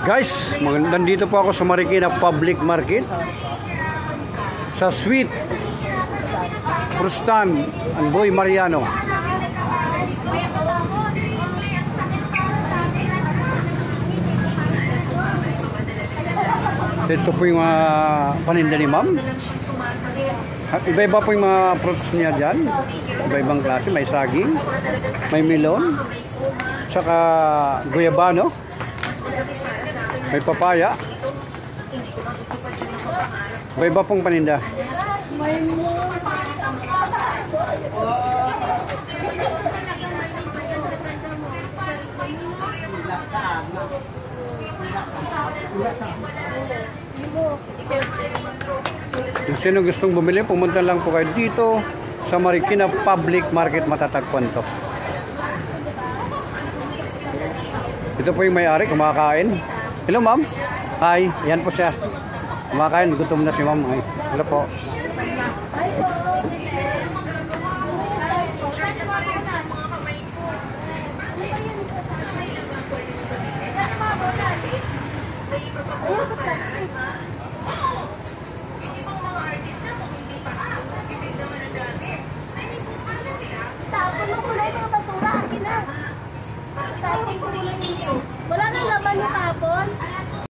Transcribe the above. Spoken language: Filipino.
Guys, nandito po ako sa Marikina Public Market sa Sweet Prustan and Boy Mariano. Dito po yung mga paninda ni ma'am. Iba-iba po yung mga fruits niya dyan. Iba-ibang klase. May saging, may melon, tsaka guyabano, may papaya. Iba-iba pong paninda. Kung sino gustong bumili, pumunta lang po kayo dito sa Marikina Public Market, matatagpuan to. Ito po yung may-ari, kumakain. Hello ma'am. Hi, yan po siya. Kumakain, gutom na si ma'am. Hello po. Wala nang laman yung hapon.